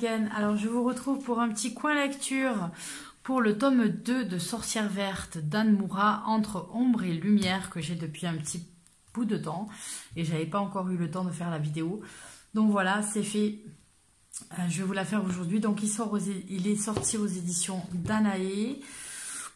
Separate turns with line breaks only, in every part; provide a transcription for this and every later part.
week-end. Alors je vous retrouve pour un petit coin lecture pour le tome 2 de Sorcière verte d'Anne Moura, Entre ombre et lumière, que j'ai depuis un petit bout de temps et j'avais pas encore eu le temps de faire la vidéo. Donc voilà, c'est fait. Je vais vous la faire aujourd'hui. Donc il est sorti aux éditions Danae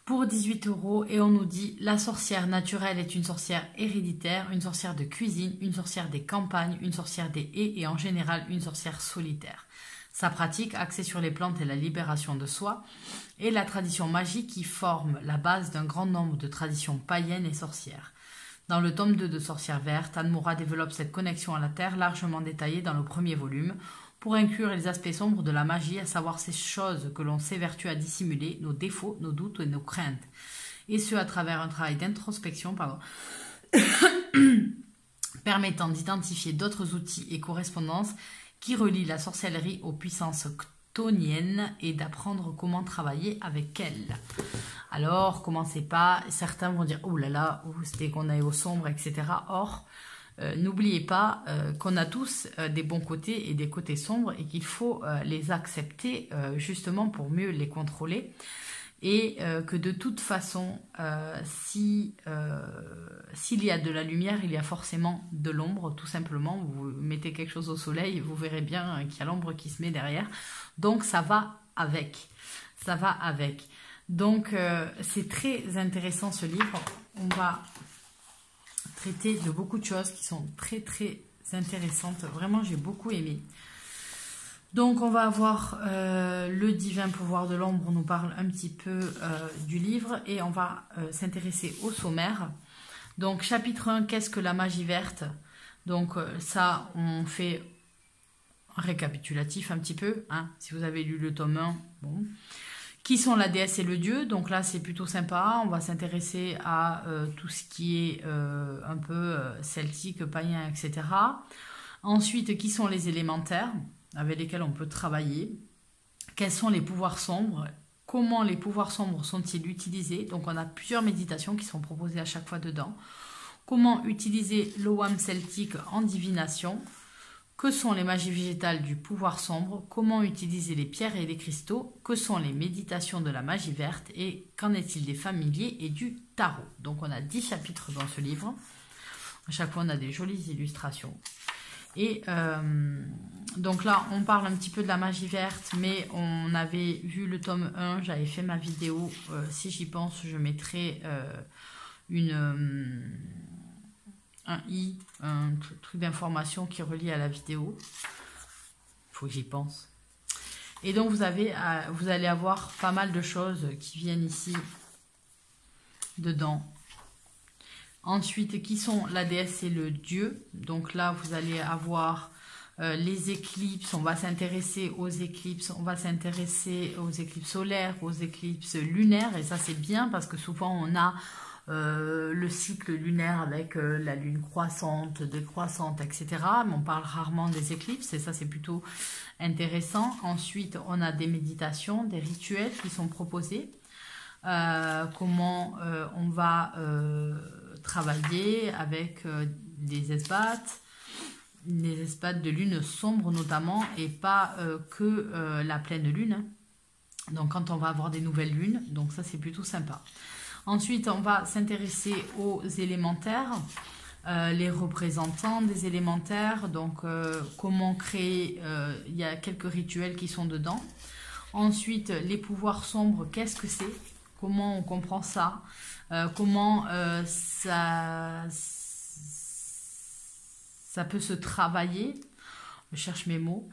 pour 18 € et on nous dit: la sorcière naturelle est une sorcière héréditaire, une sorcière de cuisine, une sorcière des campagnes, une sorcière des haies et en général une sorcière solitaire. Sa pratique, axée sur les plantes et la libération de soi, est la tradition magique qui forme la base d'un grand nombre de traditions païennes et sorcières. Dans le tome 2 de Sorcière verte, Anne Moura développe cette connexion à la terre largement détaillée dans le premier volume, pour inclure les aspects sombres de la magie, à savoir ces choses que l'on s'évertue à dissimuler, nos défauts, nos doutes et nos craintes. Et ce, à travers un travail d'introspection, permettant d'identifier d'autres outils et correspondances qui relient la sorcellerie aux puissances chtoniennes et d'apprendre comment travailler avec elles. Alors, commencez pas, certains vont dire « Oh là là, c'était qu'on aille au sombre, etc. » Or, n'oubliez pas qu'on a tous des bons côtés et des côtés sombres et qu'il faut les accepter justement pour mieux les contrôler. Et que de toute façon, s'il y a de la lumière, il y a forcément de l'ombre, tout simplement. Vous mettez quelque chose au soleil, vous verrez bien qu'il y a l'ombre qui se met derrière. Donc ça va avec. Ça va avec. Donc c'est très intéressant ce livre. On va traiter de beaucoup de choses qui sont très très intéressantes. Vraiment, j'ai beaucoup aimé. Donc on va avoir le divin pouvoir de l'ombre. On nous parle un petit peu du livre et on va s'intéresser au sommaire. Donc chapitre 1, qu'est-ce que la magie verte? Donc ça, on fait un récapitulatif un petit peu, hein, si vous avez lu le tome 1. Bon. Qui sont la déesse et le dieu? Donc là, c'est plutôt sympa. On va s'intéresser à tout ce qui est un peu celtique, païen, etc. Ensuite, qui sont les élémentaires avec lesquels on peut travailler? Quels sont les pouvoirs sombres? Comment les pouvoirs sombres sont-ils utilisés? Donc on a plusieurs méditations qui sont proposées à chaque fois dedans. Comment utiliser l'Ogham celtique en divination? Que sont les magies végétales du pouvoir sombre? Comment utiliser les pierres et les cristaux? Que sont les méditations de la magie verte? Et qu'en est-il des familiers et du tarot? Donc on a 10 chapitres dans ce livre. À chaque fois on a des jolies illustrations. Et donc là, on parle un petit peu de la magie verte, mais on avait vu le tome 1, j'avais fait ma vidéo. Si j'y pense, je mettrai un truc d'information qui est relié à la vidéo. Il faut que j'y pense. Et donc, vous allez avoir pas mal de choses qui viennent ici, dedans. Ensuite, qui sont la déesse et le dieu? Donc là, vous allez avoir les éclipses. On va s'intéresser aux éclipses. On va s'intéresser aux éclipses solaires, aux éclipses lunaires. Et ça, c'est bien parce que souvent, on a le cycle lunaire avec la lune croissante, décroissante, etc. Mais on parle rarement des éclipses et ça, c'est plutôt intéressant. Ensuite, on a des méditations, des rituels qui sont proposés. Comment on va travailler avec des espaces de lune sombre notamment, et pas que la pleine lune. Donc quand on va avoir des nouvelles lunes, donc ça c'est plutôt sympa. Ensuite on va s'intéresser aux élémentaires, les représentants des élémentaires, donc comment créer, il y a quelques rituels qui sont dedans. Ensuite les pouvoirs sombres, qu'est-ce que c'est? Comment on comprend ça? Comment ça peut se travailler? Je cherche mes mots.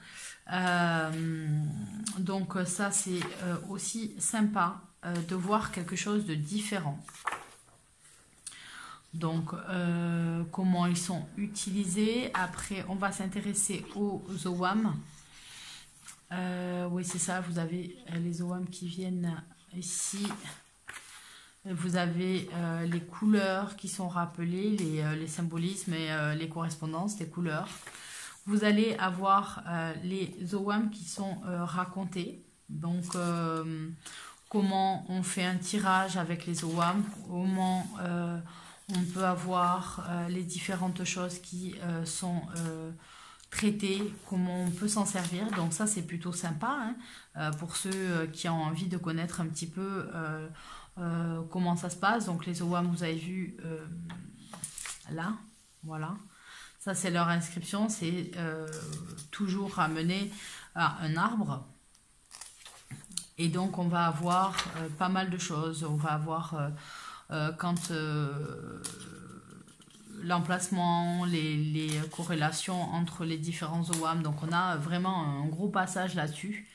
Donc ça, c'est aussi sympa de voir quelque chose de différent. Donc, comment ils sont utilisés. Après, on va s'intéresser aux Ogham. Oui, c'est ça, vous avez les Ogham qui viennent ici. Vous avez les couleurs qui sont rappelées, les symbolismes et les correspondances, les couleurs. Vous allez avoir les Ogham qui sont racontés. Donc, comment on fait un tirage avec les Ogham, comment on peut avoir les différentes choses qui sont traiter, comment on peut s'en servir. Donc ça, c'est plutôt sympa hein, pour ceux qui ont envie de connaître un petit peu comment ça se passe. Donc les OWAM, vous avez vu là, voilà. Ça, c'est leur inscription. C'est toujours ramené à un arbre. Et donc, on va avoir pas mal de choses. On va avoir quand l'emplacement, les corrélations entre les différents OWAM. Donc, on a vraiment un gros passage là-dessus.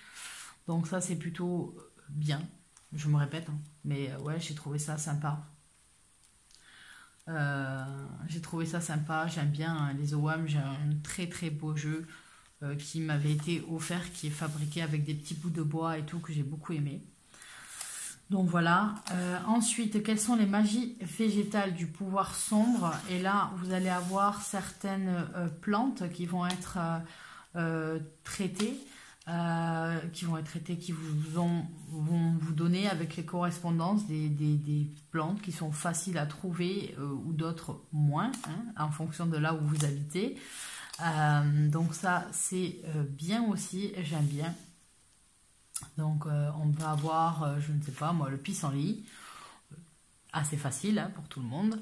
Donc, ça, c'est plutôt bien. Je me répète, hein. Mais ouais, j'ai trouvé ça sympa. J'ai trouvé ça sympa. J'aime bien hein, les OWAM. J'ai un très, très beau jeu qui m'avait été offert, qui est fabriqué avec des petits bouts de bois et tout, que j'ai beaucoup aimé. Donc voilà. Ensuite, quelles sont les magies végétales du pouvoir sombre? Et là, vous allez avoir certaines plantes qui vont être traitées, qui vont vous donner avec les correspondances des plantes qui sont faciles à trouver ou d'autres moins, hein, en fonction de là où vous habitez. Donc ça c'est bien aussi, j'aime bien. Donc on peut avoir, je ne sais pas moi, le pissenlit, assez facile hein, pour tout le monde.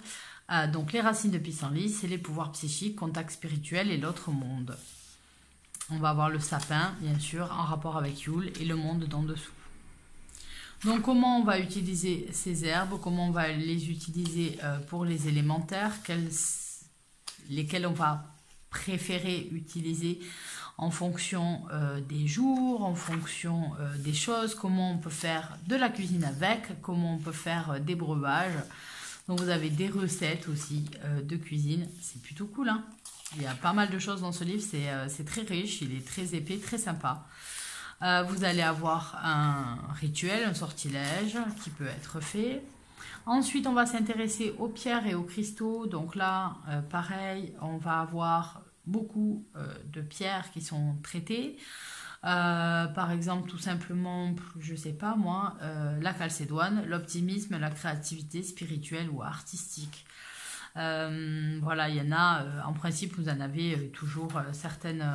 Donc les racines de pissenlit, c'est les pouvoirs psychiques, contact spirituel et l'autre monde. On va avoir le sapin, bien sûr, en rapport avec Yule et le monde d'en dessous. Donc comment on va utiliser ces herbes, comment on va les utiliser pour les élémentaires, lesquels on va préférer utiliser en fonction des jours, en fonction des choses, comment on peut faire de la cuisine avec, comment on peut faire des breuvages. Donc vous avez des recettes aussi de cuisine, c'est plutôt cool hein. Il y a pas mal de choses dans ce livre, c'est très riche, il est très épais, très sympa. Vous allez avoir un rituel, un sortilège qui peut être fait. Ensuite, on va s'intéresser aux pierres et aux cristaux. Donc là, pareil, on va avoir beaucoup de pierres qui sont traitées. Par exemple, tout simplement, je sais pas moi, la calcédoine, l'optimisme, la créativité spirituelle ou artistique. Voilà, il y en a, en principe, vous en avez toujours certaines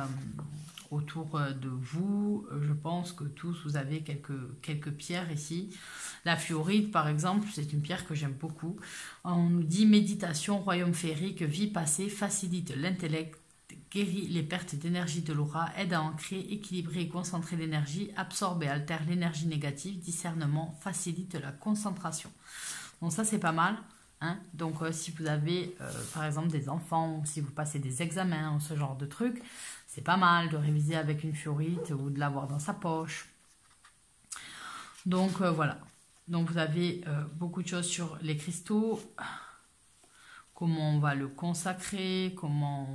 autour de vous. Je pense que tous, vous avez quelques pierres ici. La fluorite, par exemple, c'est une pierre que j'aime beaucoup. On nous dit méditation, royaume féerique, vie passée, facilite l'intellect, guérit les pertes d'énergie de l'aura, aide à ancrer, équilibrer et concentrer l'énergie, absorbe et altère l'énergie négative, discernement, facilite la concentration. Donc ça, c'est pas mal. Hein? Donc si vous avez par exemple des enfants, si vous passez des examens ou ce genre de trucs, c'est pas mal de réviser avec une fluorite ou de l'avoir dans sa poche. Donc voilà. Donc vous avez beaucoup de choses sur les cristaux, comment on va le consacrer, comment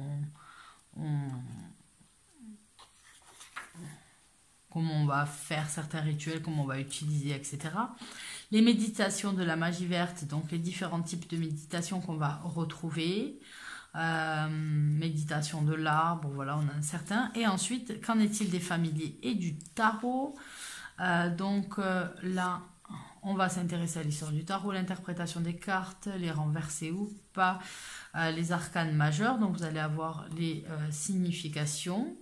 on va faire certains rituels, comment on va utiliser, etc. Les méditations de la magie verte, donc les différents types de méditation qu'on va retrouver. Méditation de l'arbre, voilà, on a un certain. Et ensuite, qu'en est-il des familiers et du tarot? Donc là, on va s'intéresser à l'histoire du tarot, l'interprétation des cartes, les renversés ou pas, les arcanes majeurs. Donc vous allez avoir les significations.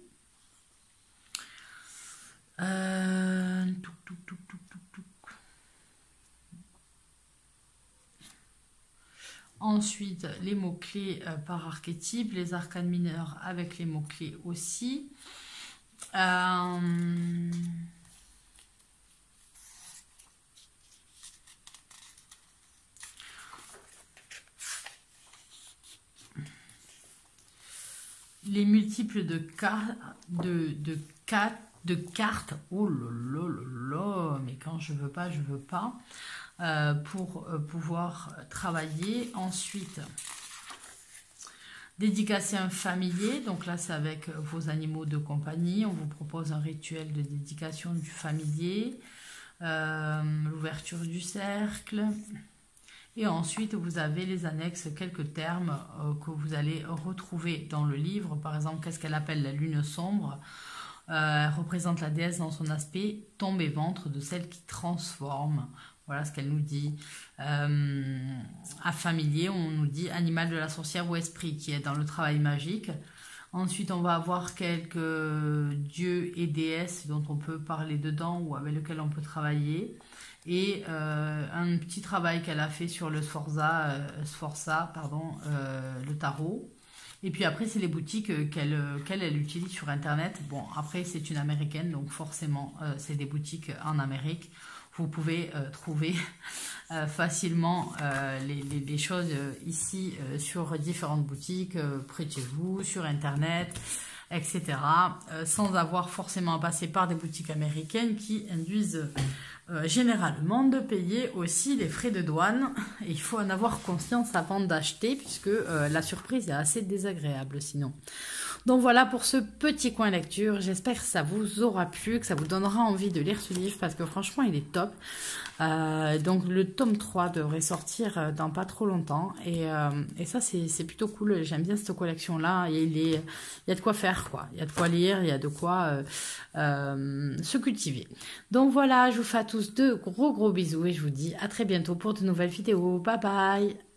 Ensuite, les mots-clés par archétype, les arcanes mineurs avec les mots-clés aussi. Les multiples de cartes. Oh là là là là, mais quand je veux pas, je veux pas. Pour pouvoir travailler. Ensuite, dédication familier. Donc là, c'est avec vos animaux de compagnie. On vous propose un rituel de dédication du familier. L'ouverture du cercle. Et ensuite, vous avez les annexes, quelques termes que vous allez retrouver dans le livre. Par exemple, qu'est-ce qu'elle appelle la lune sombre? Elle représente la déesse dans son aspect tombe et ventre de celle qui transforme. Voilà ce qu'elle nous dit. À familier, on nous dit animal de la sorcière ou esprit qui est dans le travail magique. Ensuite, on va avoir quelques dieux et déesses dont on peut parler dedans ou avec lesquels on peut travailler. Et un petit travail qu'elle a fait sur le Sforza, pardon, le tarot. Et puis après, c'est les boutiques qu'elle utilise sur Internet. Bon, après, c'est une américaine, donc forcément, c'est des boutiques en Amérique. Vous pouvez trouver facilement les choses ici sur différentes boutiques, près de chez vous, sur Internet, etc. Sans avoir forcément à passer par des boutiques américaines qui induisent généralement de payer aussi les frais de douane. Et il faut en avoir conscience avant d'acheter puisque la surprise est assez désagréable sinon. Donc voilà pour ce petit coin lecture. J'espère que ça vous aura plu, que ça vous donnera envie de lire ce livre parce que franchement il est top. Donc le tome 3 devrait sortir dans pas trop longtemps et ça c'est plutôt cool. J'aime bien cette collection là. Il y a de quoi faire quoi. Il y a de quoi lire, il y a de quoi se cultiver. Donc voilà, je vous fais à tous de gros bisous et je vous dis à très bientôt pour de nouvelles vidéos. Bye bye.